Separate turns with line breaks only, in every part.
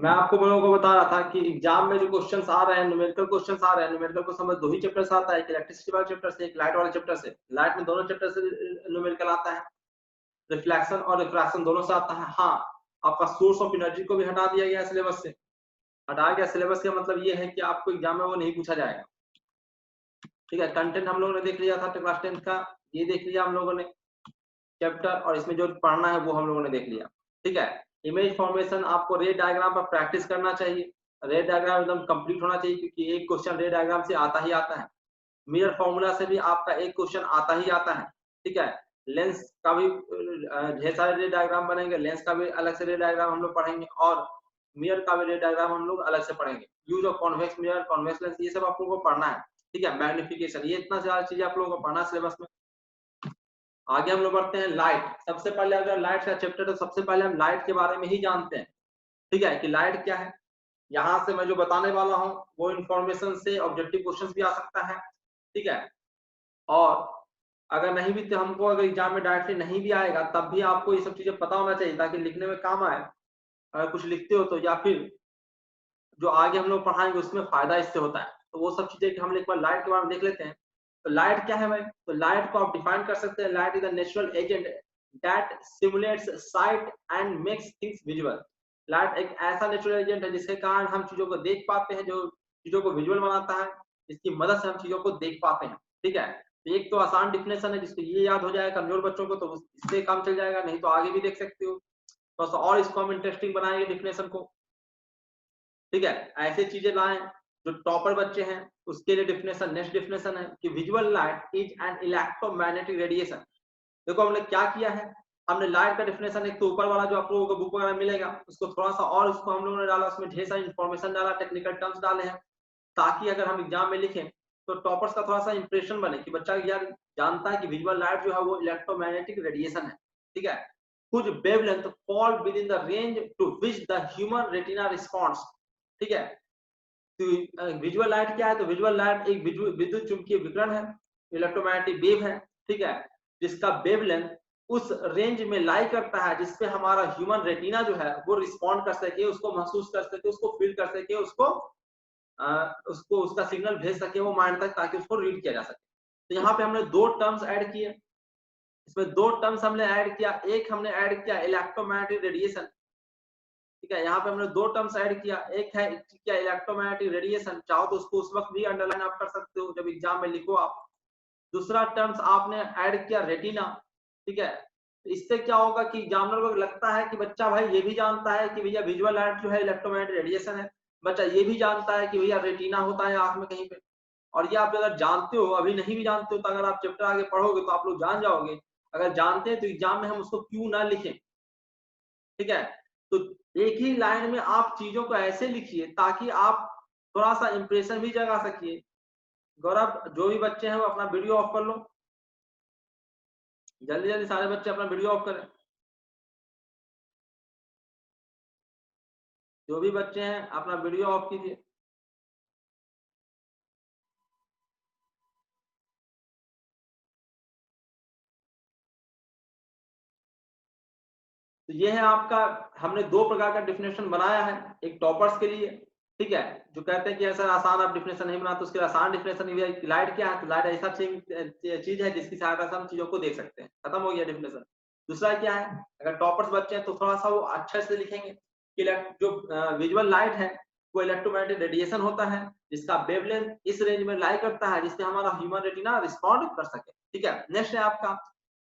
मैं आपको लोगों को बता रहा था कि एग्जाम में जो क्वेश्चंस आ रहे हैं, न्यूमेरिकल क्वेश्चंस आ रहे हैं, न्यूमेरिकल को समझ 2 ही चैप्टर से आता है, एक इलेक्ट्रिसिटी वाले चैप्टर से, एक लाइट वाले चैप्टर से। लाइट में दोनों चैप्टर से न्यूमेरिकल आता है, रिफ्लेक्शन और रिफ्रैक्शन दोनों से आता है। हाँ, आपका सोर्स ऑफ एनर्जी को भी हटा दिया गया है सिलेबस से। हटाया गया सिलेबस का मतलब ये है कि आपको एग्जाम में वो नहीं पूछा जाएगा। ठीक है, कंटेंट हम लोगों ने देख लिया था क्लास 10 का, ये देख लिया हम लोगों ने चैप्टर, और इसमें जो पढ़ना है वो हम लोगों ने देख लिया। ठीक है, इमेज फॉर्मेशन आपको रे डायग्राम पर प्रैक्टिस करना चाहिए। रे डायग्राम एकदम कंप्लीट होना चाहिए, क्योंकि एक क्वेश्चन रे डायग्राम से आता ही आता है। मिरर फॉर्मूला से भी आपका एक क्वेश्चन आता ही आता है। ठीक है, लेंस का भी ढेर सारे रे डायग्राम बनेंगे, लेंस का भी अलग से रे डायग्राम हम लोग पढ़ेंगे, और मिरर का भी रे डायग्राम हम लोग अलग से पढ़ेंगे। Use of convex mirror, convex lens, ये सब आप लोगों को पढ़ना है। ठीक है, मैग्निफिकेशन, ये इतना सारी चीजें आप लोगों को पढ़ना है सिलेबस में। आगे हम लोग बढ़ते हैं लाइट। सबसे पहले अगर लाइट का चैप्टर, तो सबसे पहले हम लाइट के बारे में ही जानते हैं। ठीक है, कि लाइट क्या है। यहाँ से मैं जो बताने वाला हूँ वो इंफॉर्मेशन से ऑब्जेक्टिव क्वेश्चन भी आ सकता है। ठीक है, और अगर नहीं भी, तो हमको अगर एग्जाम में डायरेक्टली नहीं भी आएगा, तब भी आपको ये सब चीजें पता होना चाहिए, ताकि लिखने में काम आए। अगर कुछ लिखते हो तो, या फिर जो आगे हम लोग पढ़ाएंगे उसमें फायदा इससे होता है। तो वो सब चीजें हम एक बार लाइट के बारे में देख लेते हैं। तो लाइट क्या है भाई? तो लाइट को आप डिफाइन कर सकते हैं, light is a natural agent that stimulates site and makes things visual. Light एक ऐसा नेचुरल एजेंट है जिसके कारण हम चीजों को देख पाते हैं, जो चीजों को विजुअल बनाता है, इसकी मदद से हम चीजों को देख पाते हैं। ठीक है, तो एक तो आसान डिफिनेशन है, जिसको ये याद हो जाए कमजोर बच्चों को, तो इससे काम चल जाएगा, नहीं तो आगे भी देख सकते हो। थोड़ा सा और इसको हम इंटरेस्टिंग बनाएंगे डिफिनेशन को। ठीक है, ऐसे चीजें लाएं। जो टॉपर बच्चे हैं उसके लिए डिफिनेशन, नेक्स्ट डिफिनेशन है कि visual light is an electromagnetic radiation. देखो हमने क्या किया है, हमने लाइट का डिफिनेशन एक तो ऊपर वाला जो आप लोगों को बुक वगैरह मिलेगा, उसको थोड़ा सा और उसको हम लोगों ने डाला, उसमें ढेर सारी इन्फॉर्मेशन डाला, टेक्निकल टर्म्स डाले हैं, ताकि अगर हम एग्जाम में लिखें तो टॉपर्स का थोड़ा सा इंप्रेशन बने कि बच्चा यार जानता है कि विजुअल लाइट जो है वो इलेक्ट्रोमैग्नेटिक रेडिएशन है। ठीक है, कुछ wavelength fall within the range to which the human retina responds. ठीक है, तो विजुअल लाइट क्या है? तो विजुअल लाइट एक विद्युत चुंबकीय विकिरण है, इलेक्ट्रोमैग्नेटिक वेव है। ठीक है, जिसका वेवलेंथ उस रेंज में लाई करता है जिसपे हमारा ह्यूमन रेटिना जो है वो रिस्पॉन्ड कर सके, उसको महसूस कर सके, उसको फील कर सके, उसको उसका सिग्नल भेज सके वो माइंड तक, ताकि उसको रीड किया जा सके। तो यहाँ पे हमने दो टर्म्स ऐड किए, इसमें दो टर्म्स हमने ऐड किया। एक हमने ऐड किया इलेक्ट्रोमैग्नेटिक रेडिएशन। ठीक है, यहाँ पे हमने दो टर्म्स ऐड किया, एक है क्या इलेक्ट्रोमैग्नेटिक रेडिएशन, चाहो तो उसको उस वक्त भी अंडरलाइन आप कर सकते हो जब एग्जाम में लिखो आप। दूसरा टर्म्स आपने ऐड किया रेटिना। ठीक है, तो इससे क्या होगा कि एग्जामिनर को लगता है कि बच्चा भाई ये भी जानता है कि भैया विजुअल लाइट जो है इलेक्ट्रोमैग्नेटिक रेडिएशन है, बच्चा ये भी जानता है कि भैया रेटिना होता है आंख में कहीं पे। और ये आप अगर जानते हो, अभी नहीं भी जानते हो, तो अगर आप चैप्टर आगे पढ़ोगे तो आप लोग जान जाओगे। अगर जानते हैं तो एग्जाम में हम उसको क्यों ना लिखें। ठीक है, तो एक ही लाइन में आप चीजों को ऐसे लिखिए ताकि आप थोड़ा सा इंप्रेशन भी जगा सकिए। गौरव, जो भी बच्चे हैं वो अपना वीडियो ऑफ कर लो, जल्दी जल्दी सारे बच्चे अपना वीडियो ऑफ करें। जो भी बच्चे हैं अपना वीडियो ऑफ कीजिए। तो ये है आपका, हमने दो प्रकार का डिफिनेशन बनाया है, एक टॉपर्स के लिए। ठीक है, जो कहते हैं कि ऐसा आसान आप डिफिनेशन नहीं बनाते, उसके लिए आसान डिफिनेशन ये है। लाइट क्या है? तो लाइट ऐसा चीज है जिसकी सहायता से हम चीजों को देख सकते हैं। खत्म हो गया डिफिनेशन। दूसरा क्या है, अगर टॉपर्स बच्चे हैं तो थोड़ा सा वो अच्छे से लिखेंगे कि जो विजुअल लाइट है वो इलेक्ट्रोमैग्नेटिक रेडिएशन होता है, जिसका वेवलेंथ इस रेंज में लाई करता है जिससे हमारा ह्यूमन रेटिना रिस्पॉन्ड कर सके। ठीक है, नेक्स्ट है आपका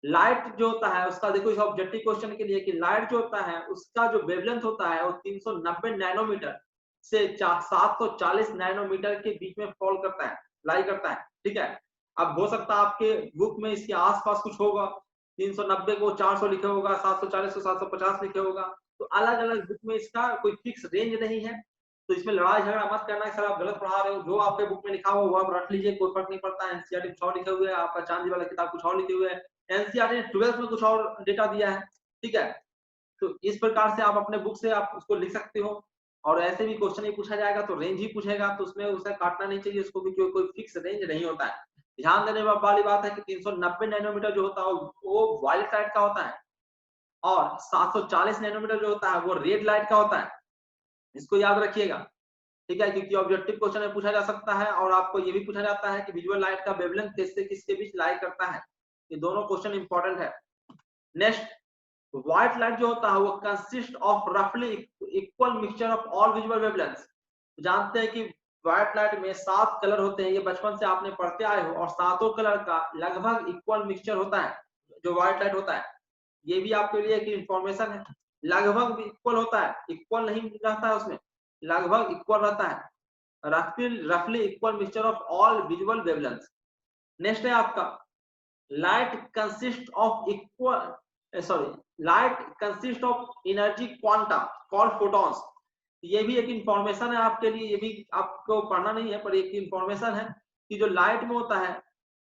लाइट जो होता है उसका, देखो इस ऑब्जेक्टिव क्वेश्चन के लिए कि लाइट जो होता है उसका जो वेवलेंथ होता है वो 390 नैनोमीटर से 740 नैनोमीटर के बीच में फॉल करता है, लाई करता है। ठीक है, अब हो सकता है आपके बुक में इसके आसपास कुछ होगा, 390 को 400 लिखे होगा, 740 को 750 लिखे होगा। तो अलग अलग बुक में इसका कोई फिक्स रेंज नहीं है। तो इसमें लड़ाई झगड़ा मत करना कि सर आप गलत पढ़ा रहे हो, जो आपके बुक में लिखा हुआ वो आप रख लीजिए, कोई फर्क नहीं पड़ता। एनसीईआरटी कुछ और लिखे हुए है, आपका चांदी वाला किताब कुछ और लिखे हुए है, एनसीईआरटी ने 12th में कुछ और डेटा दिया है। ठीक है, तो इस प्रकार से आप अपने बुक से आप उसको लिख सकते हो। और ऐसे भी क्वेश्चन ही पूछा जाएगा तो रेंज ही पूछेगा, तो उसमें उसे काटना नहीं चाहिए, उसको भी कोई फिक्स रेंज नहीं होता है। ध्यान देने वाली बात है कि 390 नैनोमीटर जो होता है वो वायलेट लाइट का होता है, और 740 नैनोमीटर जो होता है वो रेड लाइट का होता है। इसको याद रखिएगा, ठीक है, क्योंकि ऑब्जेक्टिव क्वेश्चन में पूछा जा सकता है और आपको ये भी पूछा जाता है कि विजुअल लाइट का वेवलेंथ किससे किसके बीच लाई करता है। ये दोनों क्वेश्चन इंपॉर्टेंट है। नेक्स्ट, व्हाइट लाइट जो होता है वो कंसिस्ट ऑफ रफली equal mixture of all visual wavelengths. जानते हैं कि व्हाइट लाइट में 7 कलर होते हैं, ये बचपन से आपने पढ़ते आए हो, और सातों कलर का लगभग इक्वल मिक्सचर होता है जो व्हाइट लाइट होता है। ये भी आपके लिए एक इंफॉर्मेशन है, लगभग इक्वल होता है, इक्वल नहीं रहता है उसमें, लगभग इक्वल रहता है। रफली equal mixture of all visual wavelengths. Next है आपका light consists of light consists of energy quanta called photons। ये भी एक इंफॉर्मेशन है आपके लिए, ये भी आपको पढ़ना नहीं है पर एक इंफॉर्मेशन है कि जो लाइट में होता है,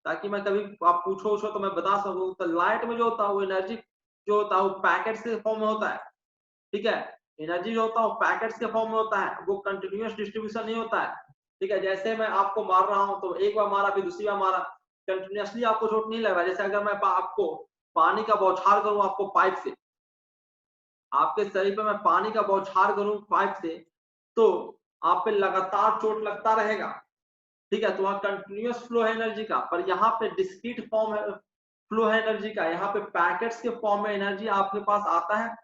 ताकि मैं कभी आप पूछो तो मैं बता सकूं। तो लाइट में जो होता है वो एनर्जी जो होता है वो पैकेट्स के फॉर्म में होता है, ठीक है। एनर्जी जो होता है वो पैकेट्स के फॉर्म में होता है, वो कंटिन्यूअस डिस्ट्रीब्यूशन नहीं होता है, ठीक है। जैसे मैं आपको मार रहा हूं तो एक बार मारा फिर दूसरी बार मारा, कंटिन्यूअसली आपको चोट नहीं लग रहा। जैसे अगर मैं आपको पानी का बौछार करूं आपको पाइप से, आपके शरीर पे मैं पानी का बौछार करूं पाइप से, तो आप पे लगातार चोट लगता रहेगा, ठीक है। तो वहां कंटिन्यूअस फ्लो है एनर्जी का, पर यहाँ पे डिस्क्रीट फॉर्म है फ्लो है एनर्जी का। यहाँ पे पैकेट्स के फॉर्म में एनर्जी आपके पास आता है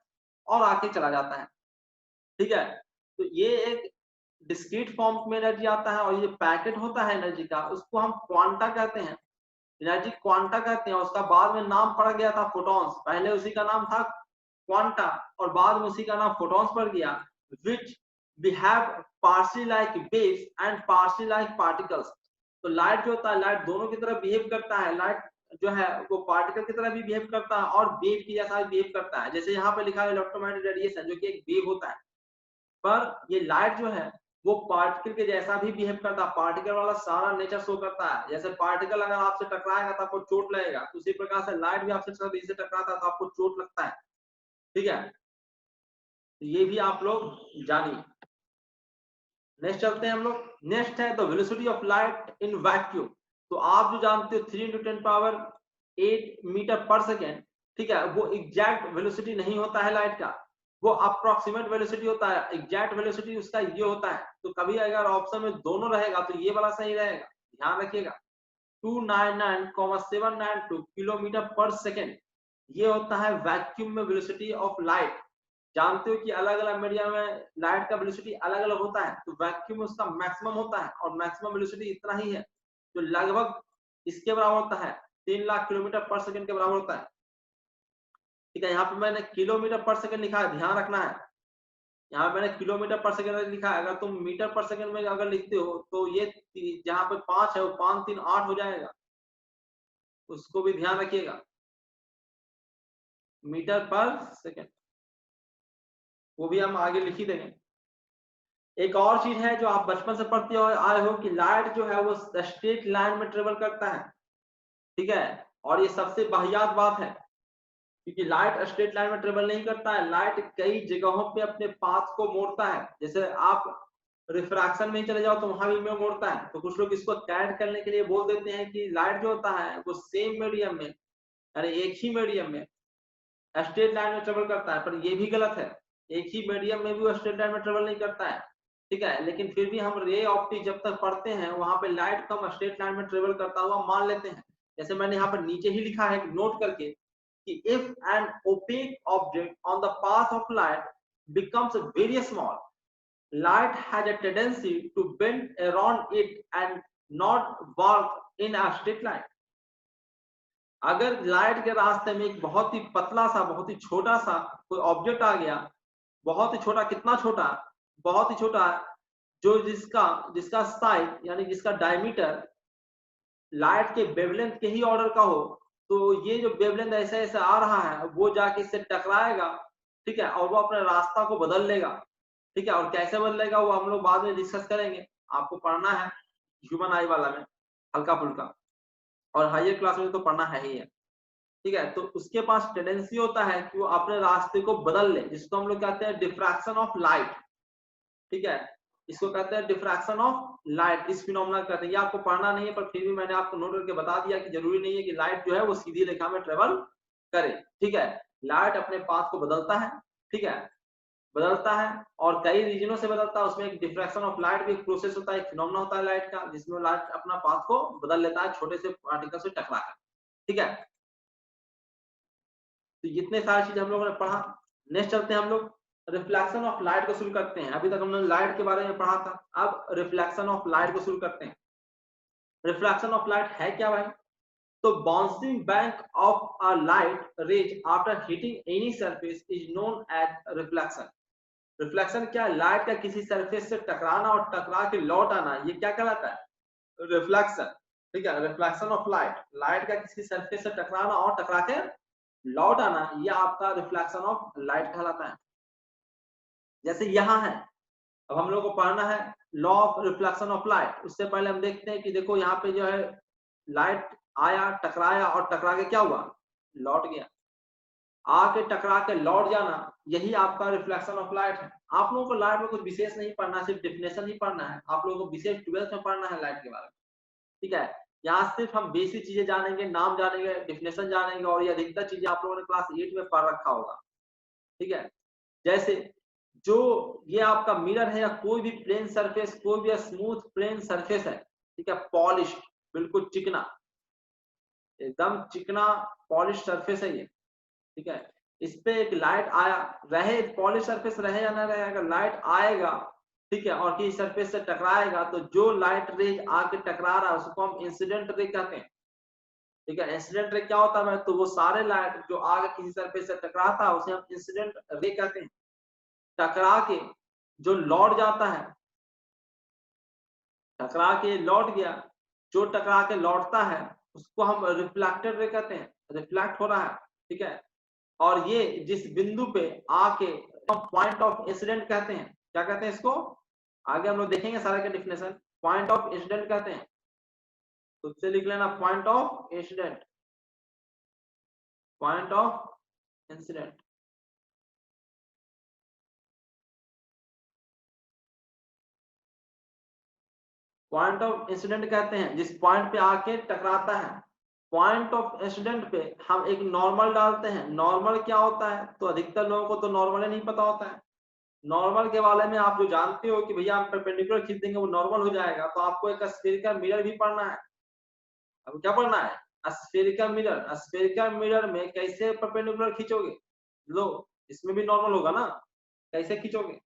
और आके चला जाता है, ठीक है। तो ये एक डिस्क्रीट फॉर्म में एनर्जी आता है और ये पैकेट होता है एनर्जी का, उसको हम क्वांटा कहते हैं, एनर्जी क्वांटा कहते हैं। उसका बाद में नाम पड़ गया था फोटॉन्स, पहले उसी का नाम था क्वांटा और बाद में उसी का नाम फोटॉन्स पड़ गया, which behave partially like waves and partially like particles. तो लाइट जो होता है, लाइट दोनों की तरह बिहेव करता है, लाइट जो है वो पार्टिकल की तरह भी बिहेव करता है और वेव की जैसा भी बिहेव करता है। जैसे यहाँ पे लिखा है इलेक्ट्रोमैग्नेटिक रेडिएशन, जो कि एक वेव होता है, पर ये लाइट जो है वो पार्टिकल के जैसा भी बिहेव करता है, पार्टिकल वाला सारा नेचर शो करता है। जैसे पार्टिकल अगर आपसे टकराएगा तो आपको चोट लगेगा, उसी प्रकार से लाइट भी आपसे से टकराता है तो आपको चोट लगता है, ठीक है। तो ये भी आप लोग जानिए। नेक्स्ट चलते हैं हम लोग। नेक्स्ट है the velocity of light in vacuum. तो आप जो जानते हो 3 × 10⁸ मीटर पर सेकेंड, ठीक है, वो एग्जैक्ट वेलोसिटी नहीं होता है लाइट का, वो अप्रोक्सीमेट वेलोसिटी होता है। एग्जैक्ट वेलोसिटी उसका ये होता है। तो कभी अगर ऑप्शन में दोनों रहेगा तो ये वाला सही रहेगा, ध्यान रखिएगा। 299,792 किलोमीटर पर सेकेंड, ये होता है वैक्यूम में वेलोसिटी ऑफ लाइट। जानते हो कि अलग अलग मीडियम में लाइट का वेलोसिटी अलग अलग होता है, तो वैक्यूम में उसका मैक्सिमम होता है और मैक्सिमम वेलोसिटी इतना ही है, जो लगभग इसके बराबर होता है, 3 लाख किलोमीटर पर सेकंड के बराबर होता है, ठीक है। यहाँ पे मैंने किलोमीटर पर सेकंड लिखा है, ध्यान रखना है। यहाँ पे मैंने किलोमीटर पर सेकंड लिखा है, अगर तुम मीटर पर सेकंड में अगर लिखते हो तो ये जहाँ पे 5 है वो 5 3 8 हो जाएगा, उसको भी ध्यान रखिएगा। मीटर पर सेकंड वो भी हम आगे लिख ही देंगे। एक और चीज है जो आप बचपन से पढ़ते आए हो कि लाइट जो है वो स्ट्रेट लाइन में ट्रेवल करता है, ठीक है। और ये सबसे वाहियात बात है, क्योंकि लाइट स्ट्रेट लाइन में ट्रेवल नहीं करता है, लाइट कई जगहों पे अपने पाथ को मोड़ता है। जैसे आप रिफ्रैक्शन में ही चले जाओ तो वहां भी में मोड़ता है। तो कुछ लोग इसको कैड करने के लिए बोल देते हैं कि लाइट जो होता है वो सेम मीडियम में, यानी एक ही मीडियम में स्ट्रेट लाइन में ट्रेवल करता है, पर ये भी गलत है। एक ही मीडियम में भी वो स्ट्रेट लाइन में ट्रेवल नहीं करता है, ठीक है। लेकिन फिर भी हम रे ऑप्टिक्स जब तक पढ़ते हैं वहां पे लाइट को हम स्ट्रेट लाइन में ट्रेवल करता हुआ मान लेते हैं। जैसे मैंने यहाँ पर नीचे ही लिखा है नोट करके कि if an opaque object on the path of light becomes very small, light has a tendency to bend around it and not walk in a straight line। अगर लाइट के रास्ते में एक बहुत ही पतला सा, बहुत ही छोटा सा कोई ऑब्जेक्ट आ गया, बहुत ही छोटा, कितना छोटा, बहुत ही छोटा, जो जिसका जिसका साइज यानी जिसका डायमीटर लाइट के वेवलेंथ के ही ऑर्डर का हो, तो ये जो वेवलेंथ ऐसे ऐसे आ रहा है वो जाके इससे टकराएगा, ठीक है, और वो अपने रास्ता को बदल लेगा, ठीक है। और कैसे बदलेगा वो हम लोग बाद में डिस्कस करेंगे, आपको पढ़ना है ह्यूमन आई वाला में हल्का फुल्का, और हायर क्लास में तो पढ़ना है ही है, ठीक है। तो उसके पास टेंडेंसी होता है कि वो अपने रास्ते को बदल ले, जिसको हम लोग कहते हैं डिफ्रैक्शन ऑफ लाइट, ठीक है। इसको कहते हैं डिफ्रैक्शन ऑफ लाइट, इस फिनोमेना कहते हैं। ये आपको पढ़ना नहीं है पर फिर भी मैंने आपको नोट करके बता दिया कि जरूरी नहीं है कि लाइट जो है वो सीधी रेखा में ट्रेवल करे, ठीक है। लाइट अपने पाथ को बदलता है, ठीक है। बदलता है और कई रीजनों से बदलता है। उसमें एक डिफ्रैक्शन ऑफ लाइट भी एक प्रोसेस होता है, एक फिनोमेना होता है लाइट का, जिसमें लाइट अपना पाथ को बदल लेता है छोटे से पार्टिकल से टकरा कर। ठीक है, तो इतने सारी चीजें हम लोगों ने पढ़ा। नेक्स्ट चलते हैं हम लोग रिफ्लेक्शन ऑफ लाइट को शुरू करते हैं। अभी तक हमने लाइट के बारे में पढ़ा था, अब रिफ्लेक्शन ऑफ लाइट को शुरू करते हैं। रिफ्लेक्शन ऑफ लाइट है क्या भाई? तो bouncing back of a light rays after hitting any surface is known as reflection. Reflection क्या है? लाइट का किसी सरफेस से टकराना और टकरा के लौट आना, ये क्या कहलाता है? रिफ्लेक्शन। ठीक है, रिफ्लेक्शन ऑफ लाइट, लाइट का किसी सरफेस से टकराना और टकरा के लौट आना, ये आपका रिफ्लेक्शन ऑफ लाइट कहलाता है। जैसे यहाँ है, अब हम लोग को पढ़ना है law of reflection of light. उससे पहले हम देखते हैं कि देखो यहाँ पे जो है लाइट आया, टकराया और टकरा के क्या हुआ? लौट गया। आके टकरा के लौट जाना, यही आपका रिफ्लेक्शन ऑफ लाइट है। आप लोगों को लाइट में कुछ विशेष नहीं पढ़ना, सिर्फ डेफिनेशन ही पढ़ना है। आप लोगों को विशेष 12th में पढ़ना है लाइट के बारे में। ठीक है, यहाँ सिर्फ हम बेसिक चीजें जानेंगे, नाम जानेंगे, डेफिनेशन जानेंगे, और ये अधिकतर चीजें आप लोगों ने क्लास 8 में पढ़ रखा होगा। ठीक है, जैसे जो ये आपका मिरर है या कोई भी प्लेन सरफेस, कोई भी स्मूथ प्लेन सरफेस है, ठीक है, पॉलिश, बिल्कुल चिकना, एकदम चिकना पॉलिश सरफेस है ये। ठीक है, इस पे एक लाइट आया, रहे पॉलिश सरफेस रहे या ना रहे, अगर लाइट आएगा, ठीक है, और किसी सरफेस से टकराएगा, तो जो लाइट रेज आके टकरा रहा है उसको हम इंसिडेंट रे कहते हैं। ठीक है, इंसिडेंट रे क्या होता है? तो वो सारे लाइट जो आगे किसी सरफेस से टकराता है उसे हम इंसिडेंट रे कहते हैं। टकरा के जो लौट जाता है, टकरा के लौट गया, जो टकरा के लौटता है उसको हम रिफ्लेक्टेड रे कहते हैं, रिफ्लेक्ट हो रहा है। ठीक है, और ये जिस बिंदु पे आके पॉइंट ऑफ इंसिडेंट कहते हैं, क्या कहते हैं इसको? आगे हम लोग देखेंगे सारे का डेफिनेशन। पॉइंट ऑफ इंसिडेंट कहते हैं, तो उससे लिख लेना point of incident, point of incident. Point of incident कहते हैं जिस पॉइंट पे आके टकराता है। पॉइंट ऑफ इंसिडेंट पे हम एक नॉर्मल डालते हैं। नॉर्मल क्या होता है? तो अधिकतर लोगों को तो नॉर्मल नहीं पता होता है। नॉर्मल के बारे में आप जो जानते हो कि भैया हम परपेंडिकुलर खींच देंगे वो नॉर्मल हो जाएगा, तो आपको एक स्फेरिकल मिरर भी पढ़ना है। अब क्या पढ़ना है? Spherical mirror. स्फेरिकल मिरर में कैसे परपेंडिकुलर खींचोगे? लो, इसमें भी नॉर्मल होगा ना, कैसे खींचोगे?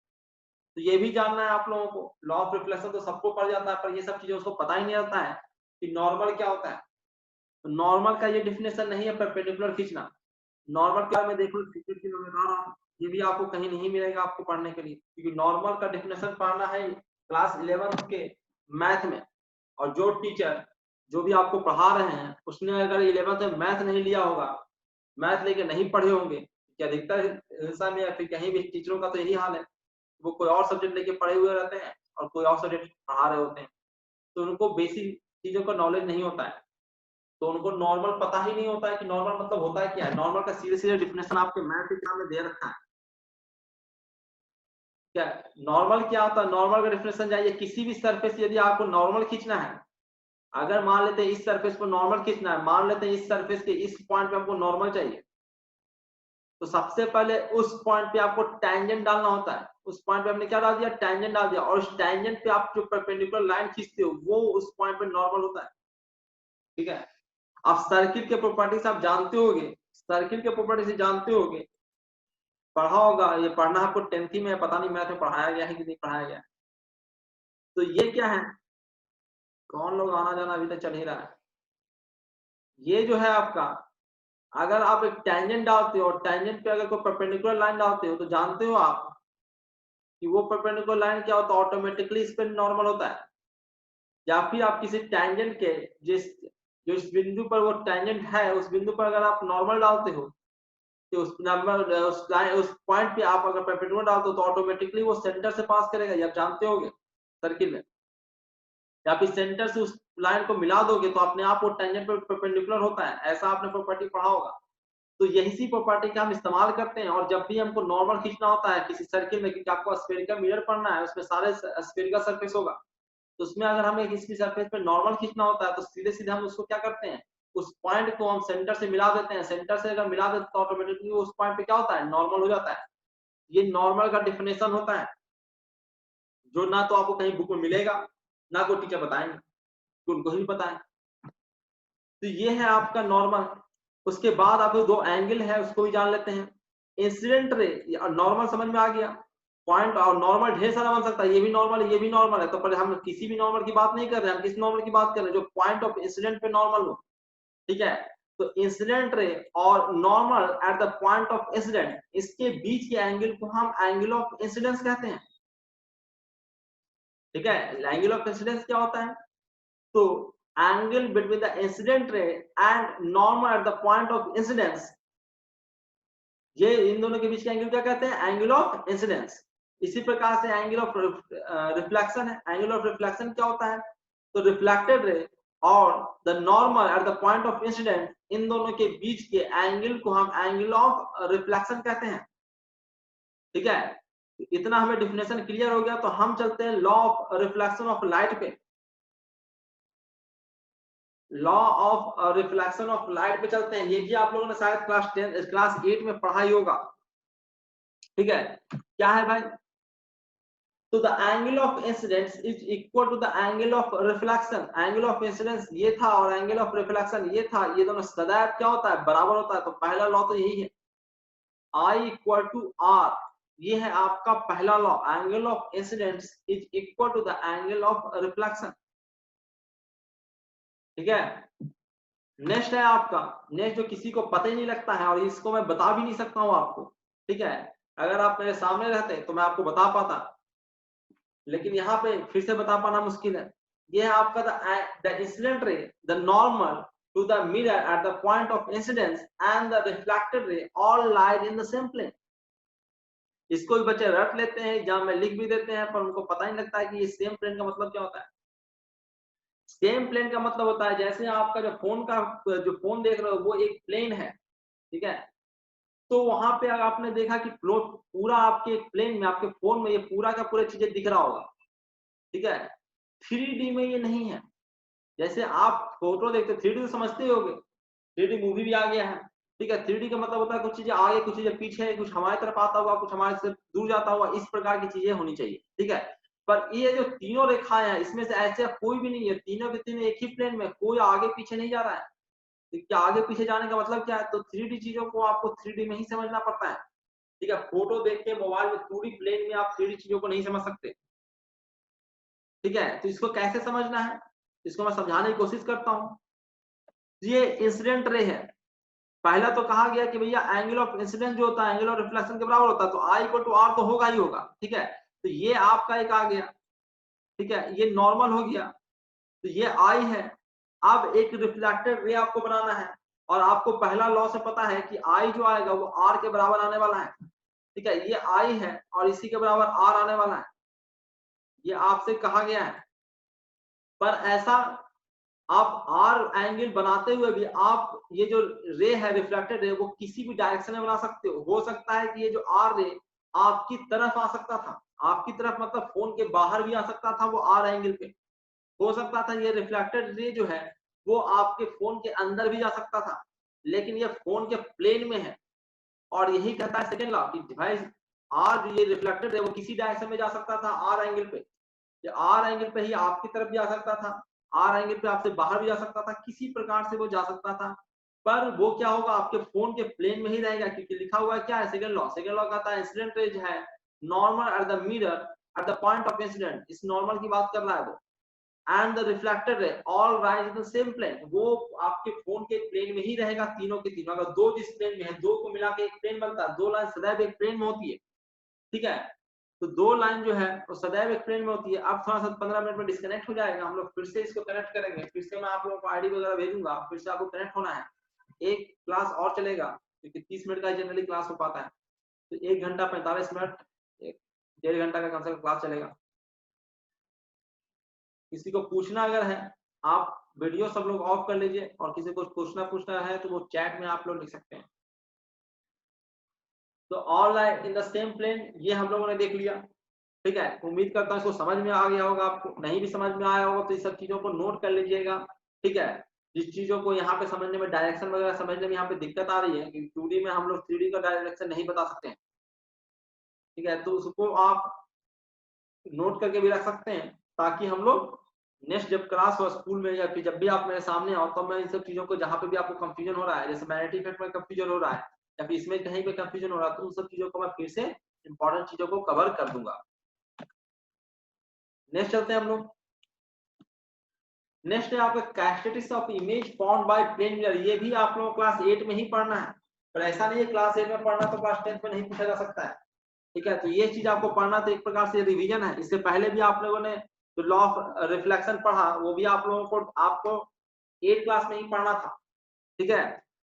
तो ये भी जानना है आप लोगों को। लॉ ऑफ रिफ्लेक्शन तो सबको पड़ जाता है, पर ये सब चीजें उसको पता ही नहीं रहता है कि नॉर्मल क्या होता है। तो नॉर्मल का ये डिफिनेशन नहीं है परपेंडिकुलर खींचना। नॉर्मल क्या में देखो, ये भी आपको कहीं नहीं मिलेगा आपको पढ़ने के लिए, क्योंकि नॉर्मल का डिफिनेशन पढ़ना है क्लास 11 के मैथ में। और जो टीचर जो भी आपको पढ़ा रहे हैं उसने अगर 11th में मैथ नहीं लिया होगा, मैथ लेके नहीं पढ़े होंगे, कि अधिकतर हिस्सा में या फिर कहीं भी टीचरों का तो यही हाल है, वो कोई और सब्जेक्ट लेके पढ़े हुए रहते हैं और कोई और सब्जेक्ट पढ़ा रहे होते हैं, तो उनको बेसिक चीजों का नॉलेज नहीं होता है। तो उनको नॉर्मल पता ही नहीं होता है कि नॉर्मल मतलब होता है क्या है। नॉर्मल का सीधे सीधे डिफिनेशन आपके मैथ एग्जाम में दे रखा है। क्या नॉर्मल क्या होता है? नॉर्मल का डिफिनेशन जाइए, किसी भी सरफेस यदि आपको नॉर्मल खींचना है, अगर मान लेते हैं इस सरफेस पर नॉर्मल खींचना है, मान लेते हैं इस सरफेस के इस पॉइंट पे हमको नॉर्मल चाहिए, तो सबसे पहले उस पॉइंट पे आपको टैंजेंट डालना होता है। उस पॉइंट पे हमने क्या डाल दिया? टैंजेंट डाल दिया, और उस टैंजेंट पे आप जो परपेंडिकुलर लाइन खींचते हो वो उस पॉइंट पे नॉर्मल होता है। ठीक है, आप सर्किल के प्रॉपर्टीज आप जानते होगे, सर्किल के प्रॉपर्टीज जानते होगे, पढ़ा होगा, ये पढ़ना आपको 10th में, पता नहीं मैथ में पढ़ाया गया है कि नहीं पढ़ाया गया। तो ये क्या है? कौन लोग आना जाना अभी तक चल ही रहा है। ये जो है आपका, अगर आप एक टेंजेंट डालते हो और टेंजेंट पे अगर कोई परपेंडिकुलर लाइन डालते हो, तो जानते हो आप कि वो परपेंडिकुलर लाइन क्या होता है? ऑटोमेटिकली इस पे नॉर्मल होता है। या फिर आप किसी टेंजेंट के जिस बिंदु पर वो टेंजेंट है, उस बिंदु पर अगर आप नॉर्मल डालते हो, तो उस नंबर उस लाइन उस पॉइंट पे आप अगर परपेंडिकुलर डालते हो तो ऑटोमेटिकली वो सेंटर से पास करेगा, ये आप जानते होगे सर्किल में। या फिर सेंटर से उस लाइन को मिला दोगे तो अपने आप वो टेंजेंट पर परपेंडिकुलर होता है, ऐसा आपने प्रॉपर्टी पढ़ा होगा। तो यही सी प्रॉपर्टी का हम इस्तेमाल करते हैं। और जब भी हमको नॉर्मल खींचना होता है किसी सर्किल में, क्योंकि आपको स्फेरिकल मिरर पढ़ना है, उसमें सारे स्फेरिकल सरफेस होगा, तो उसमें अगर हमें किसी सरफेस पे नॉर्मल खींचना होता है तो सीधे सीधे हम उसको क्या करते हैं? उस पॉइंट को हम सेंटर से मिला देते हैं। सेंटर से अगर मिला देते तो ऑटोमेटिकली उस पॉइंट पे क्या होता है? नॉर्मल हो जाता है। ये नॉर्मल का डेफिनेशन होता है, जो ना तो आपको कहीं बुक में मिलेगा, ना कोई टीचर बताएंगे, तो उनको ही पता है। तो ये है आपका नॉर्मल। उसके बाद आप दो एंगल है उसको भी जान लेते हैं। इंसिडेंट रे, नॉर्मल समझ में आ गया। पॉइंट और नॉर्मल ढेर सारा बन सकता है, ये भी नॉर्मल है, ये भी नॉर्मल है। तो पर हम किसी भी नॉर्मल की बात नहीं कर रहे हैं, हम किस नॉर्मल की बात कर रहे हैं जो पॉइंट ऑफ इंसिडेंट पे नॉर्मल हो। ठीक है, तो इंसिडेंट रे और normal at the point of incident, इसके बीच के एंगल को हम एंगल ऑफ इंसिडेंस कहते हैं। ठीक है, एंगल ऑफ इंसिडेंस क्या होता है? तो एंगल बिटवीन द इंसिडेंट रे and normal at the point of incidence, ये इन दोनों के बीच का एंगल क्या कहते हैं? Angle of incidence. इसी प्रकार से एंगल ऑफ रिफ्लेक्शन है। एंगल ऑफ रिफ्लेक्शन क्या होता है? तो रिफ्लेक्टेड रे और the normal at the point of incident, इन दोनों के बीच के एंगल को हम एंगल ऑफ रिफ्लेक्शन कहते हैं। ठीक है, इतना हमें डिफिनेशन क्लियर हो गया। तो हम चलते हैं law of reflection of light पे। Law of reflection of light पे चलते हैं। ये भी आप लोगों ने शायद क्लास 8 में पढ़ा ही होगा। ठीक है, क्या है भाई? तो the angle of incidence is equal to the angle of reflection. Angle of incidence ये था और एंगल ऑफ रिफ्लेक्शन ये था, ये दोनों सदैव क्या होता है? बराबर होता है। तो पहला लॉ तो यही है, I इक्वल टू आर। ये है आपका पहला law, angle of incidence is equal to the angle of reflection. ठीक है, नेक्स्ट है आपका, नेक्स्ट जो किसी को पता ही नहीं लगता है और इसको मैं बता भी नहीं सकता हूं आपको। ठीक है, अगर आप मेरे सामने रहते तो मैं आपको बता पाता, लेकिन यहाँ पे फिर से बता पाना मुश्किल है। ये है आपका the incident ray, the normal to the mirror at the point of incidence and the reflected ray all light in the same plane. इसको भी बच्चे रट लेते हैं, एग्जाम में लिख भी देते हैं, पर उनको पता नहीं लगता है कि ये सेम प्लेन का मतलब क्या होता है। सेम प्लेन का मतलब होता है जैसे आपका जो फोन देख रहे हो वो एक प्लेन है। ठीक है, तो वहां पे अगर आपने देखा कि पूरा आपके प्लेन में, आपके फोन में ये पूरा का पूरा चीजें दिख रहा होगा। ठीक है, 3D में ये नहीं है। जैसे आप फोटो देखते 3D तो समझते ही होगे, 3D मूवी भी आ गया है। ठीक है, 3D का मतलब होता है कुछ चीजें आगे, कुछ चीजें पीछे, कुछ हमारी तरफ आता हुआ, कुछ हमारे से दूर जाता हुआ, इस प्रकार की चीजें होनी चाहिए। ठीक है, पर ये जो तीनों रेखाएं हैं इसमें से ऐसे कोई भी नहीं है, तीनों के तीनों एक ही प्लेन में, कोई आगे पीछे नहीं जा रहा है। तो क्या आगे पीछे जाने का मतलब क्या है? तो 3D चीजों को आपको 3D में ही समझना पड़ता है। ठीक है, फोटो देख के मोबाइल में 2D प्लेन में आप 3D चीजों को नहीं समझ सकते। ठीक है, तो इसको कैसे समझना है, इसको मैं समझाने की कोशिश करता हूँ। ये इंसिडेंट रे है। पहला तो कहा गया कि भैया एंगल ऑफ इंसिडेंस जो होता है एंगल ऑफ रिफ्लेक्शन के बराबर होता है, तो आई इक्वल टू आर तो होगा ही होगा। ठीक है, तो ये आपका एक आ गया। ठीक है, ये नॉर्मल हो गया, तो ये आई है। अब एक रिफ्लेक्टेड रे आपको बनाना है, और आपको पहला लॉ से पता है कि आई जो आएगा वो आर के बराबर आने वाला है। ठीक है, ये आई है और इसी के बराबर आर आने वाला है, ये आपसे कहा गया है। पर ऐसा आप आर एंगल बनाते हुए भी आप ये जो रे है रिफ्लेक्टेड रे वो किसी भी डायरेक्शन में बना सकते हो सकता है कि ये जो आर रे आपकी तरफ आ सकता था, आपकी तरफ मतलब फोन के बाहर भी आ सकता था वो आर एंगल पे। हो सकता था ये रिफ्लेक्टेड रे जो है वो आपके फोन के अंदर भी जा सकता था, लेकिन ये फोन के प्लेन में है। और यही कहता है सेकेंड लॉ कि डिवाइस आर ये रिफ्लेक्टेड है वो किसी डायरेक्शन में जा सकता था आर एंगल पे। ये आर एंगल पे ही आपकी तरफ भी आ सकता था, आर एंगल पे आपसे बाहर भी जा सकता था, किसी प्रकार से वो जा सकता था। पर वो क्या होगा, आपके फोन के प्लेन में ही रहेगा, क्योंकि लिखा हुआ है क्या है सेकंड लॉ। सेकंड लॉ कहता है इंसिडेंट रे है normal at the mirror at the point of incident, इस नॉर्मल की बात कर रहा है वो। And the reflected ray all rise in the same plane, वो आपके फोन के प्लेन में ही रहेगा तीनों के तीनों। अगर दो जिस प्लेन में है, दो को मिला के एक प्लेन बनता है, दो लाइन सदैव एक प्लेन में होती है। ठीक है, तो दो लाइन जो है वो सदैव एक प्लेन में होती है। अब थोड़ा सा 15 मिनट में डिस्कनेक्ट हो जाएगा, हम लोग फिर से इसको कनेक्ट करेंगे, फिर से मैं आप लोगों को आईडी वगैरह भेजूंगा, फिर से आपको कनेक्ट होना है। एक क्लास और चलेगा क्योंकि 30 मिनट का जनरली क्लास हो पाता है, तो 1 घंटा 45 मिनट, 1.5 घंटा का कम से कम क्लास चलेगा। किसी को पूछना अगर है, आप वीडियो सब लोग ऑफ कर लीजिए, और किसी को पूछना है तो वो चैट में आप लोग लिख सकते हैं। तो all line in the same plane ये हम लोगों ने देख लिया। ठीक है, उम्मीद करता हूँ इसको समझ में आ गया होगा। आपको नहीं भी समझ में आया होगा तो इस सब चीजों को नोट कर लीजिएगा। ठीक है, जिस चीजों को यहाँ पे समझने में, डायरेक्शन वगैरह समझने में यहाँ पे दिक्कत आ रही है, क्योंकि 2D में हम लोग 3D का डायरेक्शन नहीं बता सकते हैं। ठीक है, तो उसको आप नोट करके भी रख सकते हैं, ताकि हम लोग नेक्स्ट जब क्लास हो स्कूल में या फिर जब भी आप मेरे सामने आओ, तो मैं इन सब चीजों को जहाँ पे भी आपको कंफ्यूजन हो रहा है, जैसे मैग्नेटिक इफेक्ट में कंफ्यूजन हो रहा है या फिर इसमें कहीं पे कंफ्यूजन हो रहा है, तो उन सब चीजों को मैं फिर से इंपॉर्टेंट चीजों को कवर कर दूंगा। नेक्स्ट चलते हैं हम लोग। नेक्स्ट है आपका characteristics of image formed by plane mirror. ये भी आप लोगों को क्लास 8 में ही पढ़ना है, पर ऐसा नहीं है क्लास 8 में पढ़ना तो क्लास 10 में नहीं पूछा जा सकता है। ठीक है, तो ये चीज आपको पढ़ना तो एक प्रकार से रिवीजन है। इससे पहले भी आप लोगों ने जो लॉ ऑफ रिफ्लेक्शन पढ़ा, वो भी आप लोगों को आपको 8 क्लास में ही पढ़ना था। ठीक है,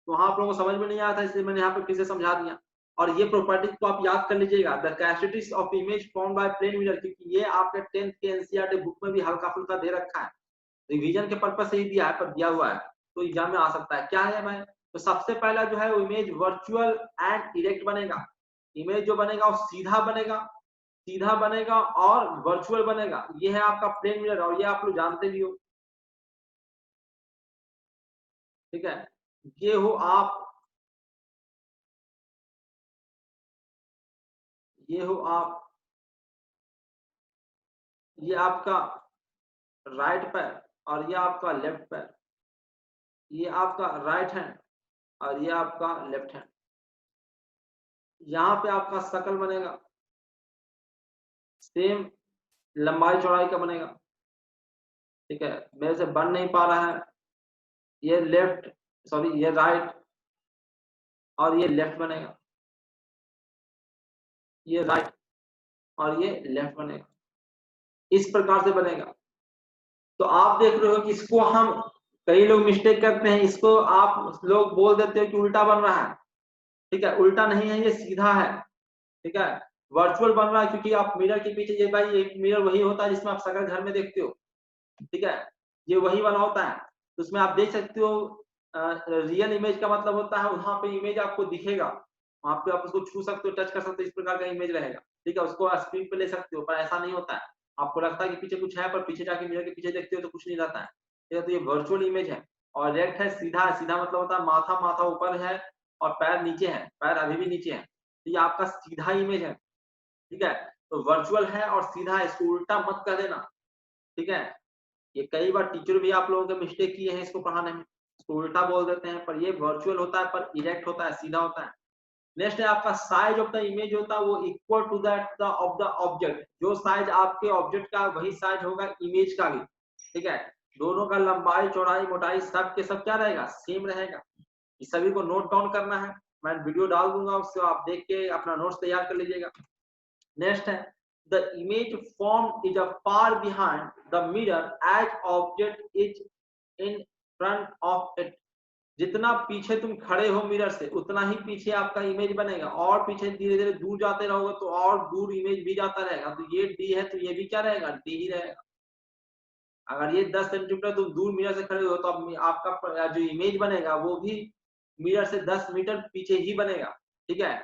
तो वहां आप लोगों को समझ में नहीं आया था, इसलिए मैंने यहाँ पे फिर से समझा दिया। और ये प्रॉपर्टी को आप याद कर लीजिएगा, the characteristics of image formed by plane mirror, क्योंकि ये आपके 10th के एनसीईआरटी बुक में भी हल्का फुल्का दे रखा है, रिवीजन के पर्पज से ही दिया है, पर दिया हुआ है, तो एग्जाम में आ सकता है। क्या है भाई? तो सबसे पहला जो है वो इमेज वर्चुअल एंड इरेक्ट बनेगा। इमेज जो बनेगा वो सीधा बनेगा, सीधा बनेगा और वर्चुअल बनेगा। ये है आपका प्लेन मिरर, और ये आप लोग जानते भी हो। ठीक है, ये हो आप, ये हो आप, ये आपका राइट पैर और ये आपका लेफ्ट पैर, ये आपका राइट हैंड और ये आपका लेफ्ट हैंड। यहाँ पे आपका शकल बनेगा, सेम लंबाई चौड़ाई का बनेगा। ठीक है, मेरे से बन नहीं पा रहा है, ये लेफ्ट, सॉरी ये राइट और ये लेफ्ट बनेगा, ये राइट और ये लेफ्ट बनेगा, इस प्रकार से बनेगा। तो आप देख रहे हो कि इसको हम, कई लोग मिस्टेक करते हैं, इसको आप लोग बोल देते हो कि उल्टा बन रहा है। ठीक है, उल्टा नहीं है, ये सीधा है। ठीक है, वर्चुअल बन रहा है क्योंकि आप मिरर के पीछे, ये भाई एक मिरर वही होता है जिसमें आप शकल घर में देखते हो। ठीक है, ये वही बना होता है, तो उसमें आप देख सकते हो। रियल इमेज का मतलब होता है वहां पे इमेज आपको दिखेगा, वहां पे आप उसको छू सकते हो, टच कर सकते हो, इस प्रकार का इमेज रहेगा। ठीक है, उसको स्क्रीन पे ले सकते हो, पर ऐसा नहीं होता है। आपको लगता है कि पीछे कुछ है, पर पीछे जाके मिरर के पीछे देखते हो तो कुछ नहीं रहता है। ठीक है, तो ये वर्चुअल इमेज है। और रेक्ट है, सीधा है। सीधा मतलब होता है माथा, माथा ऊपर है और पैर नीचे है, पैर अभी भी नीचे है, तो ये आपका सीधा इमेज है। ठीक है, तो वर्चुअल है और सीधा है, इसको उल्टा मत कर देना। ठीक है, ये कई बार टीचर भी आप लोगों के मिस्टेक किए हैं इसको पढ़ाने में, इसको उल्टा बोल देते हैं, पर ये वर्चुअल होता है, पर इरेक्ट होता है, सीधा होता है। नेक्स्ट है आपका साइज ऑफ द इमेज होता है वो equal to that of the object. जो साइज आपके ऑब्जेक्ट का वही साइज होगा इमेज का भी। ठीक है, दोनों का लंबाई चौड़ाई मोटाई सब के सब क्या रहेगा, सेम रहेगा। इस सभी को नोट डाउन करना है, मैं वीडियो डाल दूंगा, उससे आप देख के अपना नोट्स तैयार कर लीजिएगा। नेक्स्ट है the image formed is a far behind the mirror as object is in front of it। जितना पीछे तुम खड़े हो मिरर से, उतना ही पीछे आपका इमेज बनेगा, और पीछे धीरे धीरे दूर जाते रहोगे तो और दूर इमेज भी जाता रहेगा। तो ये डी है, तो ये भी क्या रहेगा, डी ही रहेगा। अगर ये 10 सेंटीमीटर तुम दूर मिरर से खड़े हो, तो आपका जो इमेज बनेगा वो भी मिरर से 10 मीटर पीछे ही बनेगा। ठीक है,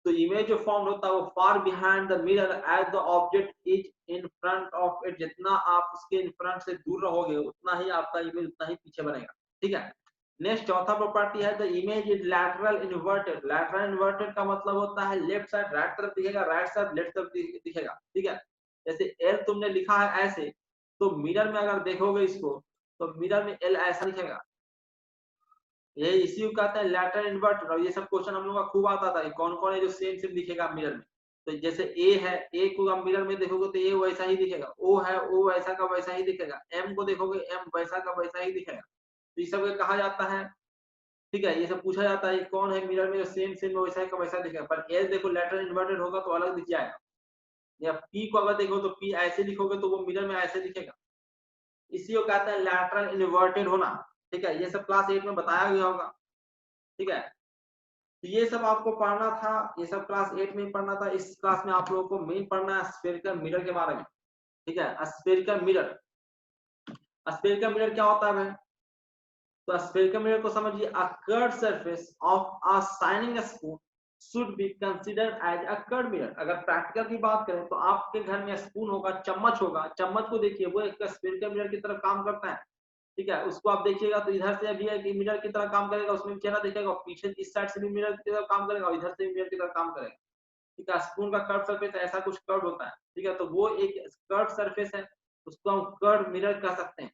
तो इमेज जो फॉर्म होता है वो far behind the mirror as the object is in front of it. जितना आप उसके इन फ्रंट से दूर रहोगे, उतना ही आपका इमेज उतना ही पीछे बनेगा। ठीक है, नेक्स्ट चौथा प्रॉपर्टी है the image is lateral inverted. Lateral inverted का मतलब होता है लेफ्ट साइड राइट तरफ दिखेगा, राइट साइड लेफ्ट तरफ दिखेगा। ठीक है, जैसे एल तुमने लिखा है ऐसे, तो मिरर में अगर देखोगे इसको, तो मिरर में एल ऐसा दिखेगा। ये इसी को कहते हैं लैटरल इन्वर्टेड। और ये सब क्वेश्चन हम लोग का खूब आता था कि कौन कौन है जो सेम सेम दिखेगा मिरर में। तो जैसे ए है, ए को आप मिरर में देखोगे तो ए वैसा ही दिखेगा, ओ है ओ वैसा का वैसा ही दिखेगा, एम को देखोगे एम वैसा का वैसा ही दिखेगा। तो ये सब कहा जाता है। ठीक है, ये सब पूछा जाता है कौन है मिरर में जो सेम सेम वैसा का वैसा दिखेगा। पर एल देखो लैटरल इन्वर्टेड होगा तो अलग दिख जाएगा, या पी को अगर देखो तो पी ऐसे लिखोगे तो वो मिरर में ऐसे दिखेगा। इसी को कहते हैं लैटरल इन्वर्टेड होना। ठीक है, ये सब क्लास 8 में बताया गया होगा। ठीक है, तो ये सब आपको पढ़ना था, ये सब क्लास 8 में ही पढ़ना था। इस क्लास में आप लोगों को मेन पढ़ना है स्फेरिकल मिरर के बारे में। ठीक है, स्फेरिकल मिरर, स्फेरिकल मिरर क्या होता है भाई? तो स्फेरिकल मिरर को समझिए, a curved surface of a shining spoon should be considered as a curved mirror. अगर प्रैक्टिकल की बात करें तो आपके घर में स्पून होगा, चम्मच होगा, चम्मच को देखिए वो एक स्फेरिकल मिरर की तरफ काम करता है। ठीक है, उसको आप देखिएगा तो इधर से भी एक मिरर की तरह काम करेगा, उसमें चेहरा दिखेगा, पीछे इस साइड से भी मिरर की तरह काम करेगा और इधर से भी मिरर की तरह काम करेगा। ठीक है, स्पून का कर्व सरफेस ऐसा कुछ कर्व होता है, ठीक है, तो वो एक कर्व सरफेस है, उसको हम कर्व मिरर कह सकते हैं,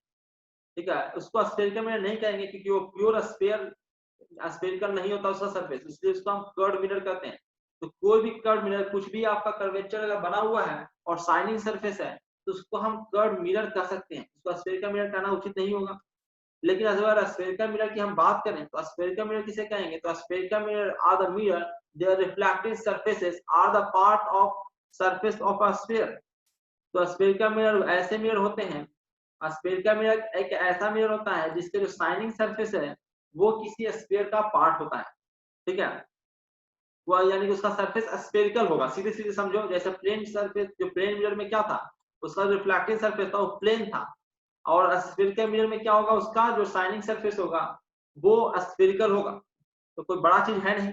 ठीक है। उसको स्फेरिकल मिरर नहीं कहेंगे क्योंकि वो प्योर स्फेरिकल नहीं होता उसका सरफेस, इसलिए उसको हम कर्व मिरर कहते हैं। तो कोई भी कर्व मिरर, कुछ भी आपका कर्वेचर अगर बना हुआ है और शाइनिंग सरफेस है तो उसको हम कर्व मिरर कह सकते हैं, उसको स्फेरिकल मिरर कहना उचित नहीं होगा। लेकिन अगर स्फेरिकल मिरर की हम बात करें तो स्फेरिकल मिरर किसे कहेंगे, तो spherical mirror are the mirror their reflective surfaces are the part of surface of a sphere. तो स्फेरिकल मिरर ऐसे मिरर होते हैं, स्फेरिकल मिरर एक ऐसा मिरर होता है जिसके जो शाइनिंग सरफेस है वो किसी स्फीयर का पार्ट होता है, ठीक है, वो यानी कि उसका सरफेस स्फेरिकल होगा, सीधे सीधे समझो। जैसे प्लेन सरफेस, जो प्लेन मिरर में क्या था, उसका रिफ्लेक्टिव सरफेस था वो प्लेन था, और स्फेरिकल मिरर में क्या होगा, उसका जो शाइनिंग सरफेस होगा वो स्फेरिकल होगा। तो कोई बड़ा चीज है नहीं,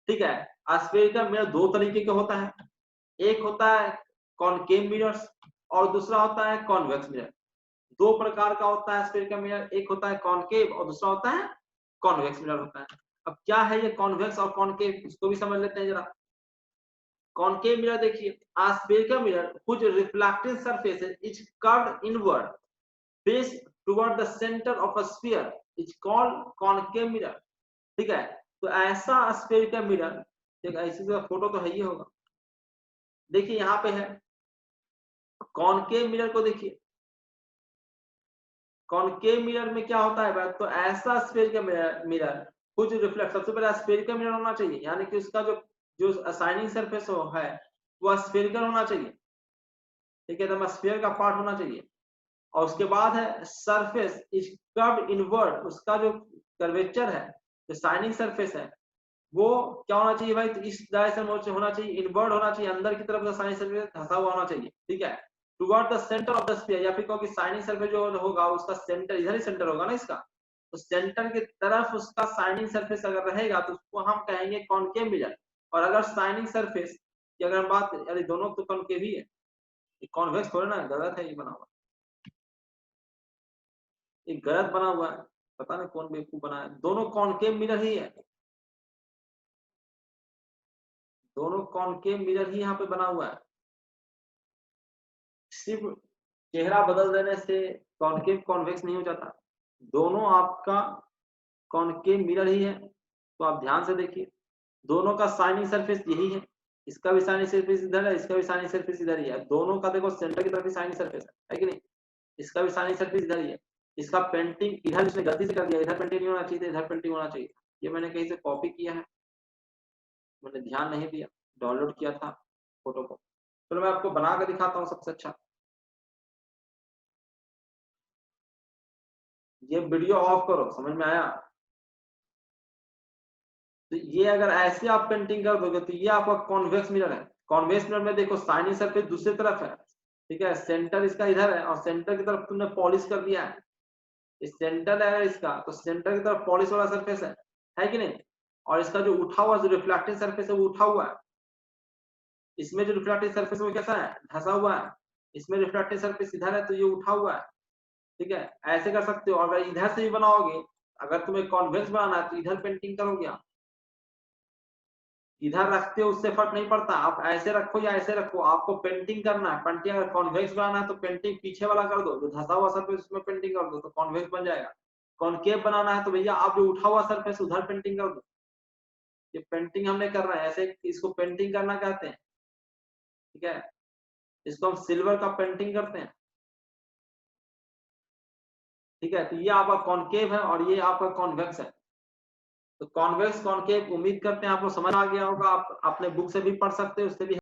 ठीक है। स्फेरिकल मिरर दो तरीके का होता है, एक होता है कॉनकेव मिरर्स और दूसरा होता है कॉन्वेक्स मिरर। दो प्रकार का होता है स्फेरिकल मिरर, एक होता है कॉनकेव और दूसरा होता है कॉन्वेक्स मिरर होता है। अब क्या है ये कॉन्वेक्स और कॉनकेव, इसको भी समझ लेते हैं जरा। कॉनकेव मिरर देखिए, spherical mirror which reflective surface is curved inward face toward the centre of a sphere is called concave mirror, ठीक है। तो ऐसा स्फेरिकल मिरर, ठीक है, इसी का फोटो तो है ही होगा, देखिए यहाँ पे है कॉनकेव मिरर को देखिए। कॉनकेव मिरर में क्या होता है भाई, तो ऐसा स्फेरिकल मिरर कुछ रिफ्लेक्ट, सबसे पहले स्फेरिकल मिरर होना चाहिए, यानी कि उसका जो जो शाइनिंग सरफेस है वो स्फेरिकल होना चाहिए, ठीक है, तो स्फीयर का पार्ट होना चाहिए। और उसके बाद है सरफेस इज कर्व्ड इनवर्ड, उसका जो कर्वेचर है, जो शाइनिंग सरफेस है वो क्या होना चाहिए भाई, तो इस डायरेक्शन में होना चाहिए, इनवर्ड होना चाहिए, अंदर की तरफ शाइनिंग सरफेस धंसा हुआ होना चाहिए, ठीक है, toward the centre of the sphere, या फिर कहो कि शाइनिंग सरफेस जो होगा उसका सेंटर इधर ही सेंटर होगा ना इसका, तो सेंटर की तरफ उसका शाइनिंग सरफेस अगर रहेगा तो उसको हम कहेंगे कॉनकेव मिरर। और अगर शाइनिंग सरफेस की अगर हम बात करें, अरे दोनों तो कॉनकेव ही है, कॉन्वेक्स थोड़ा ना, गलत है ये बना हुआ, ये गलत बना हुआ है, पता नहीं कौन बेवकूफ बनाया, दोनों कॉनकेव मिरर ही है, दोनों कॉनकेव मिरर ही यहाँ पे बना हुआ है। सिर्फ चेहरा बदल देने से कॉनकेव कॉन्वेक्स नहीं हो जाता, दोनों आपका कॉनकेव मिरर ही है। तो आप ध्यान से देखिए, दोनों का शाइनिंग सरफेस यही है, इसका भी शाइनिंग सरफेस इधर है, इसका भी शाइनिंग सरफेस इधर ही है, दोनों का देखो सेंटर की तरफ भी शाइनिंग सरफेस है कि नहीं, इसका भी शाइनिंग सरफेस इधर ही है। इसका पेंटिंग इधर इसने गलती से कर दिया, इधर पेंटिंग नहीं होना चाहिए, इधर पेंटिंग होना चाहिए, ये मैंने कहीं से कॉपी किया है, मैंने ध्यान नहीं दिया, डाउनलोड किया था फोटो को। चलो मैं आपको बना के दिखाता हूँ सबसे अच्छा। ये वीडियो ऑफ करो, समझ में आया। तो ये अगर ऐसे आप पेंटिंग कर दोगे तो ये आपका कॉन्वेक्स मिरर है। कॉन्वेक्स मिरर में देखो शाइनिंग सरफेस दूसरी तरफ है, ठीक है, सेंटर इसका इधर है और सेंटर की तरफ तुमने पॉलिश कर दिया है, इस सेंटर है इसका, तो सेंटर की तरफ पॉलिश वाला सरफेस है कि नहीं। और इसका जो उठा हुआ जो रिफ्लेक्टिव सरफेस है वो उठा हुआ है, इसमें जो रिफ्लेक्टिव सरफेस वो कैसा है, धसा हुआ है, इसमें रिफ्लेक्टिव सरफेस इधर है तो ये उठा हुआ है, ठीक है। ऐसे कर सकते हो। अगर इधर से भी बनाओगे, अगर तुम्हें कॉन्वेक्स बनाना है तो इधर पेंटिंग करोगे आप, इधर रखते हो उससे फर्क नहीं पड़ता, आप ऐसे रखो या ऐसे रखो, आपको पेंटिंग करना है। पेंटिंग अगर कॉन्वेक्स बनाना है तो पेंटिंग पीछे वाला कर दो, जो धसा हुआ सरफेस उसमें पेंटिंग कर दो तो कॉन्वेक्स बन जाएगा। कॉनकेव बनाना है तो भैया आप जो उठा हुआ सरफेस उधर पेंटिंग कर दो। ये पेंटिंग हमने कर रहा है ऐसे, इसको पेंटिंग करना कहते हैं, ठीक है, इसको हम सिल्वर का पेंटिंग करते हैं, ठीक है। तो ये आपका कॉनकेव है और ये आपका कॉन्वेक्स है। तो कॉन्वेक्स कॉनकेव उम्मीद करते हैं आपको समझ आ गया होगा, आप अपने बुक से भी पढ़ सकते हो, उससे भी